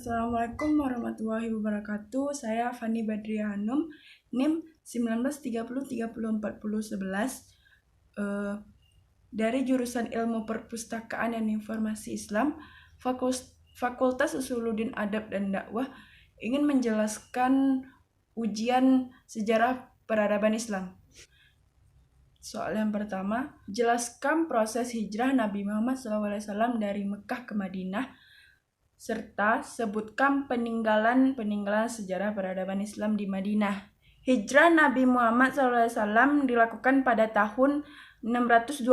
Assalamualaikum warahmatullahi wabarakatuh. Saya Fani Badriah Hanum, NIM 1930304011 dari jurusan Ilmu Perpustakaan dan Informasi Islam, Fakultas Usuluddin Adab dan Dakwah, ingin menjelaskan ujian sejarah peradaban Islam. Soal yang pertama, jelaskan proses hijrah Nabi Muhammad SAW dari Mekah ke Madinah, serta sebutkan peninggalan sejarah peradaban Islam di Madinah. Hijrah Nabi Muhammad SAW dilakukan pada tahun 622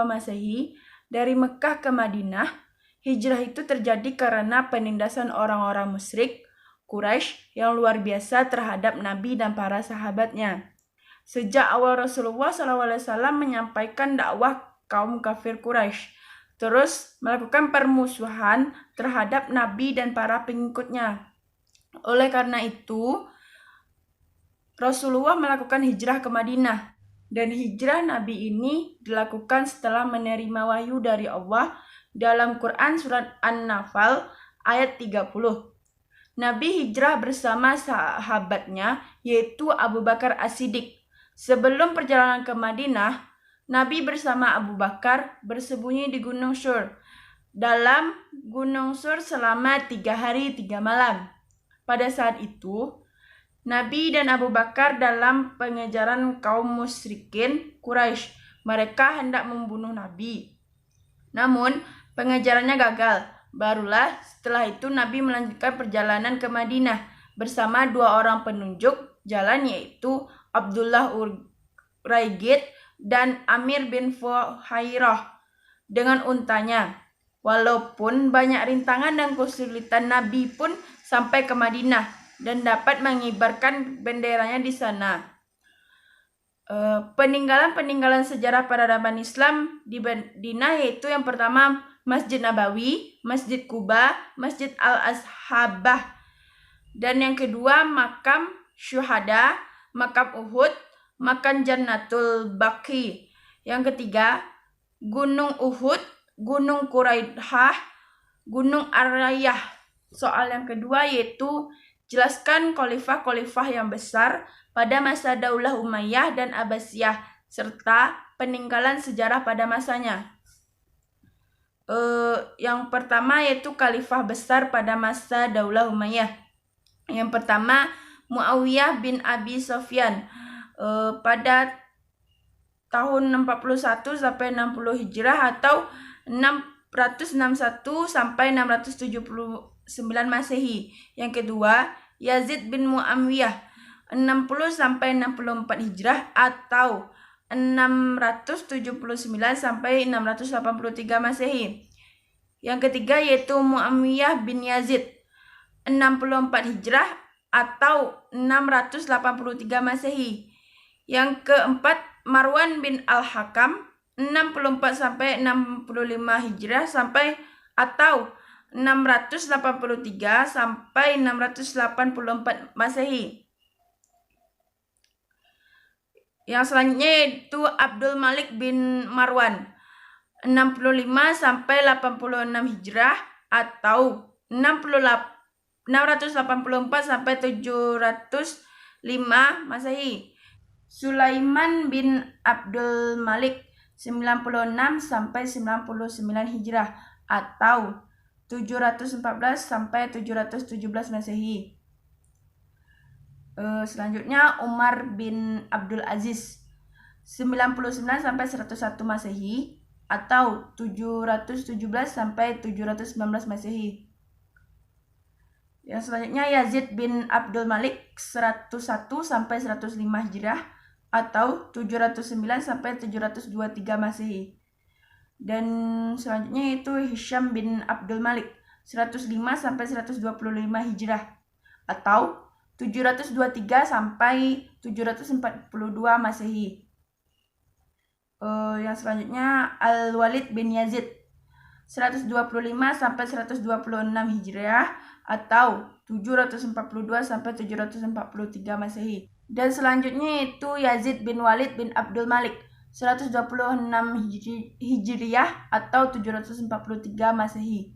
Masehi dari Mekah ke Madinah. Hijrah itu terjadi karena penindasan orang-orang musyrik Quraisy yang luar biasa terhadap Nabi dan para sahabatnya. Sejak awal Rasulullah SAW menyampaikan dakwah kaum kafir Quraisy, terus melakukan permusuhan terhadap Nabi dan para pengikutnya. Oleh karena itu, Rasulullah melakukan hijrah ke Madinah. Dan hijrah Nabi ini dilakukan setelah menerima wahyu dari Allah dalam Quran surat An-Nafal ayat 30. Nabi hijrah bersama sahabatnya, yaitu Abu Bakar As-Siddiq. Sebelum perjalanan ke Madinah, Nabi bersama Abu Bakar bersembunyi di Gunung Sur. Dalam Gunung Sur selama 3 hari 3 malam. Pada saat itu, Nabi dan Abu Bakar dalam pengejaran kaum musyrikin Quraisy. Mereka hendak membunuh Nabi. Namun, pengejarannya gagal. Barulah setelah itu Nabi melanjutkan perjalanan ke Madinah bersama 2 orang penunjuk jalan, yaitu Abdullah Uraigid dan Amir bin Fuhairah dengan untanya. Walaupun banyak rintangan dan kesulitan, Nabi pun sampai ke Madinah dan dapat mengibarkan benderanya di sana. Peninggalan sejarah peradaban Islam di Madinah yaitu yang pertama Masjid Nabawi, Masjid Quba, Masjid Al-Ashabah, dan yang kedua makam Syuhada, makam Uhud, makam Jannatul Baqi. Yang ketiga, Gunung Uhud, Gunung Quraidhah, Gunung Ar-Rayyah. Soal yang kedua yaitu jelaskan khalifah-khalifah yang besar pada masa Daulah Umayyah dan Abbasiyah serta peninggalan sejarah pada masanya. Yang pertama yaitu khalifah besar pada masa Daulah Umayyah. Yang pertama Muawiyah bin Abi Sufyan pada tahun 61 sampai 60 Hijrah atau 661 sampai 679 Masehi. Yang kedua, Yazid bin Muawiyah 60 sampai 64 Hijrah atau 679 sampai 683 Masehi. Yang ketiga yaitu Muawiyah bin Yazid 64 Hijrah atau 683 Masehi. Yang keempat, Marwan bin Al-Hakam 64 sampai 65 Hijrah sampai atau 683 sampai 684 Masehi. Yang selanjutnya yaitu Abdul Malik bin Marwan 65 sampai 86 Hijrah atau 684 sampai 705 Masehi. Sulaiman bin Abdul Malik 96 sampai 99 Hijrah atau 714 sampai 717 Masehi. Selanjutnya Umar bin Abdul Aziz 99 sampai 101 Masehi atau 717 sampai 719 Masehi. Yang selanjutnya Yazid bin Abdul Malik 101 sampai 105 Hijrah atau 709 sampai 723 Masehi. Dan selanjutnya itu Hisham bin Abdul Malik 105 sampai 125 Hijrah atau 723 sampai 742 Masehi. Yang selanjutnya Al-Walid bin Yazid 125 sampai 126 Hijriah atau 742 sampai 743 Masehi. Dan selanjutnya itu Yazid bin Walid bin Abdul Malik 126 Hijriah atau 743 Masehi.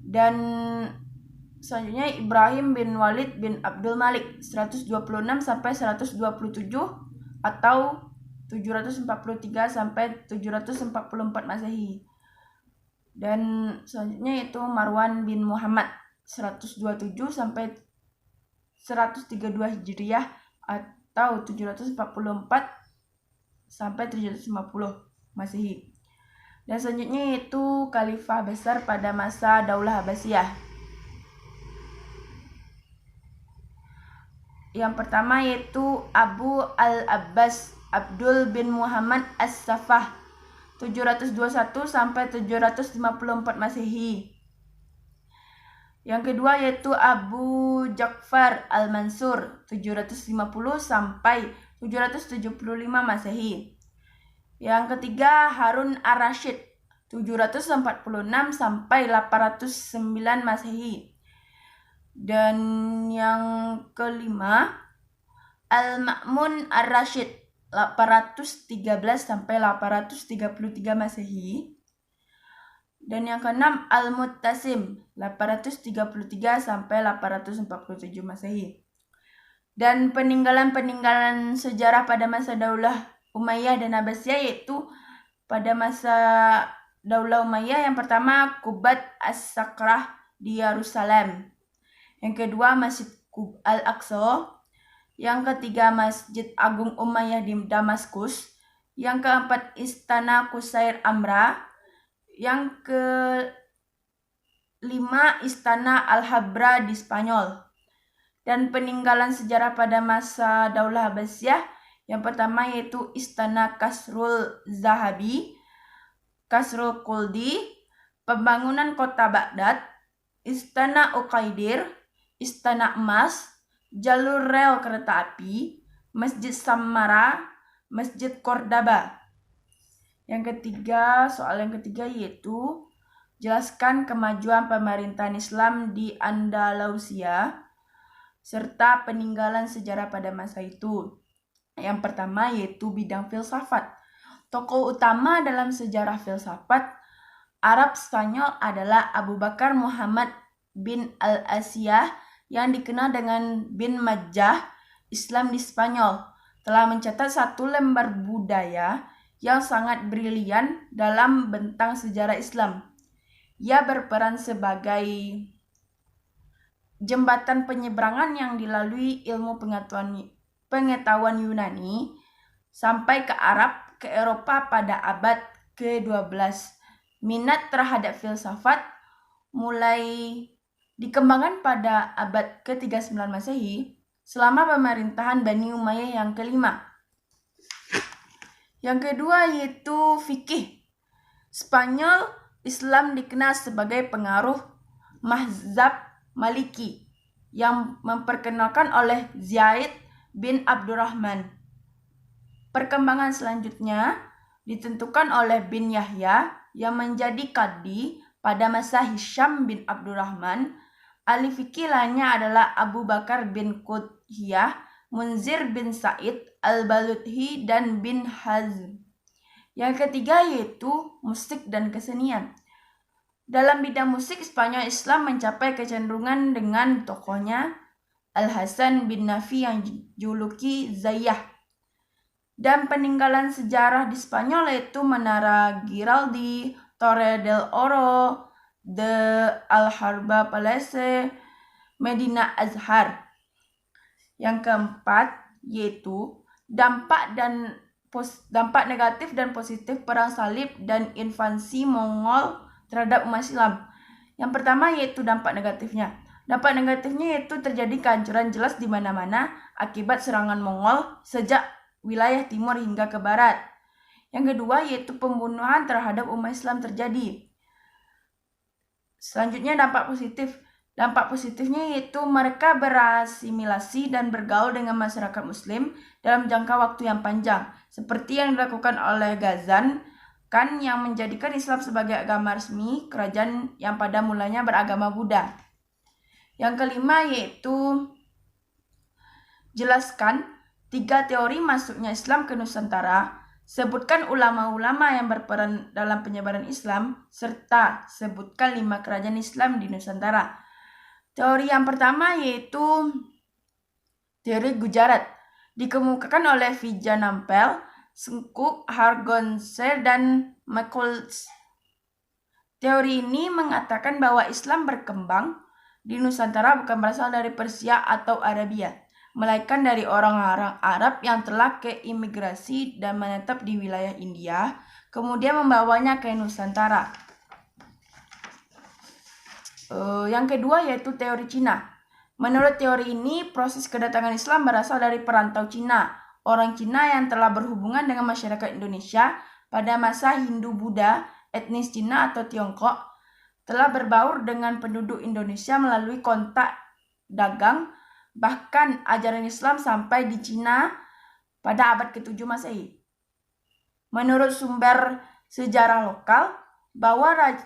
Dan Selanjutnya Ibrahim bin Walid bin Abdul Malik 126 sampai 127 atau 743 sampai 744 Masehi. Dan selanjutnya itu Marwan bin Muhammad 127 sampai 132 Hijriah atau 744 sampai 750 Masehi. Dan selanjutnya itu khalifah besar pada masa Daulah Abbasiyah. Yang pertama yaitu Abu al-Abbas Abdul bin Muhammad As-Saffah 721 sampai 754 Masehi. Yang kedua yaitu Abu Ja'far Al-Mansur 750 sampai 775 Masehi. Yang ketiga Harun Ar-Rasyid 746 sampai 809 Masehi. Dan yang kelima Al-Ma'mun Ar-Rasyid 813 sampai 833 Masehi. Dan yang keenam Al-Muttasim 833 sampai 847 Masehi. Dan peninggalan sejarah pada masa Daulah Umayyah dan Abbasiyah yaitu pada masa Daulah Umayyah yang pertama Qubat As-Sakrah di Yerusalem. Yang kedua Masjid Al-Aqsa. Yang ketiga Masjid Agung Umayyah di Damaskus. Yang keempat Istana Qusair Amra. Yang kelima Istana Al-Habra di Spanyol. Dan peninggalan sejarah pada masa Daulah Abbasiyah yang pertama yaitu Istana Kasrul Zahabi, Kasrul Quldi, pembangunan kota Baghdad, Istana Uqaidir, Istana Emas, jalur rel kereta api, Masjid Samarra, Masjid Cordoba. Soal yang ketiga yaitu jelaskan kemajuan pemerintahan Islam di Andalusia serta peninggalan sejarah pada masa itu. Yang pertama yaitu bidang filsafat. Tokoh utama dalam sejarah filsafat Arab Spanyol adalah Abu Bakar Muhammad bin Al-Asiyah yang dikenal dengan bin Majah Islam di Spanyol. Telah mencatat satu lembar budaya yang sangat brilian dalam bentang sejarah Islam. Ia berperan sebagai jembatan penyeberangan yang dilalui ilmu pengetahuan Yunani sampai ke Arab, ke Eropa pada abad ke-12. Minat terhadap filsafat mulai dikembangkan pada abad ke-39 Masehi selama pemerintahan Bani Umayyah yang kelima. Yang kedua yaitu fikih. Spanyol Islam dikenal sebagai pengaruh mazhab Maliki yang memperkenalkan oleh Zaid bin Abdurrahman. Perkembangan selanjutnya ditentukan oleh bin Yahya yang menjadi qadhi pada masa Hisham bin Abdurrahman. Ahli fikih lainnya adalah Abu Bakar bin Qudhiyah, Munzir bin Sa'id, Al-Baludhi, dan bin Hazm. Yang ketiga yaitu musik dan kesenian. Dalam bidang musik, Spanyol Islam mencapai kecenderungan dengan tokohnya Al-Hasan bin Nafi yang dijuluki Zayyah. Dan peninggalan sejarah di Spanyol yaitu Menara Giraldi, Torre del Oro, The Alhambra Palace, Medina Azhar. Yang keempat yaitu dampak negatif dan positif perang salib dan invasi Mongol terhadap umat Islam. Yang pertama yaitu dampak negatifnya. Dampak negatifnya yaitu terjadi kehancuran jelas di mana-mana akibat serangan Mongol sejak wilayah timur hingga ke barat. Yang kedua yaitu pembunuhan terhadap umat Islam terjadi. Selanjutnya dampak positif. Dampak positifnya yaitu mereka berasimilasi dan bergaul dengan masyarakat muslim dalam jangka waktu yang panjang. Seperti yang dilakukan oleh Ghazan Khan yang menjadikan Islam sebagai agama resmi kerajaan yang pada mulanya beragama Buddha. Yang kelima yaitu jelaskan 3 teori masuknya Islam ke Nusantara. Sebutkan ulama-ulama yang berperan dalam penyebaran Islam, serta sebutkan 5 kerajaan Islam di Nusantara. Teori yang pertama yaitu teori Gujarat, dikemukakan oleh Vijay Nampel, Sengkuk, Hargonse, dan McCulls. Teori ini mengatakan bahwa Islam berkembang di Nusantara bukan berasal dari Persia atau Arabia, melainkan dari orang-orang Arab yang telah keimigrasi dan menetap di wilayah India, kemudian membawanya ke Nusantara. Yang kedua yaitu teori Cina. Menurut teori ini, proses kedatangan Islam berasal dari perantau Cina, orang Cina yang telah berhubungan dengan masyarakat Indonesia pada masa Hindu-Buddha, etnis Cina atau Tiongkok, telah berbaur dengan penduduk Indonesia melalui kontak dagang, bahkan ajaran Islam sampai di Cina pada abad ke-7 Masehi. Menurut sumber sejarah lokal, bahwa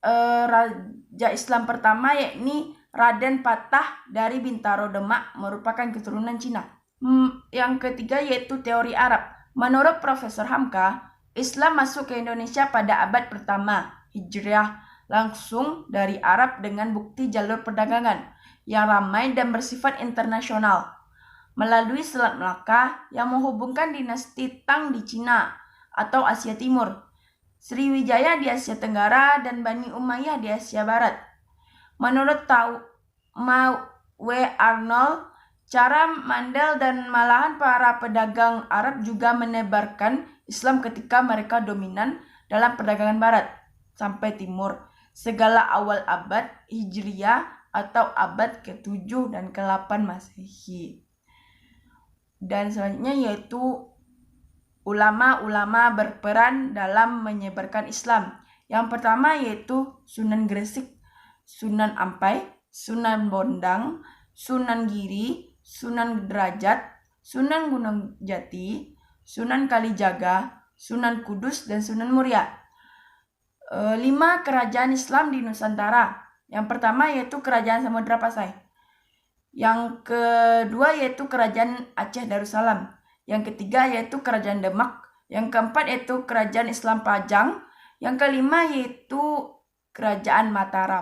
Raja Islam pertama yakni Raden Patah dari Bintaro Demak merupakan keturunan Cina. Yang ketiga yaitu teori Arab. Menurut Profesor Hamka, Islam masuk ke Indonesia pada abad pertama Hijriah langsung dari Arab dengan bukti jalur perdagangan yang ramai dan bersifat internasional melalui Selat Melaka yang menghubungkan dinasti Tang di Cina atau Asia Timur, Sriwijaya di Asia Tenggara, dan Bani Umayyah di Asia Barat. Menurut W. Arnold, cara Mandel dan malahan para pedagang Arab juga menebarkan Islam ketika mereka dominan dalam perdagangan Barat sampai Timur, segala awal abad Hijriah atau abad ke-7 dan ke-8 Masehi. Dan selanjutnya yaitu ulama-ulama berperan dalam menyebarkan Islam. Yang pertama yaitu Sunan Gresik, Sunan Ampai, Sunan Bondang, Sunan Giri, Sunan Derajat, Sunan Gunung Jati, Sunan Kalijaga, Sunan Kudus, dan Sunan Muria. 5 kerajaan Islam di Nusantara. Yang pertama yaitu Kerajaan Samudra Pasai. Yang kedua yaitu Kerajaan Aceh Darussalam. Yang ketiga yaitu Kerajaan Demak. Yang keempat yaitu Kerajaan Islam Pajang. Yang kelima yaitu Kerajaan Mataram.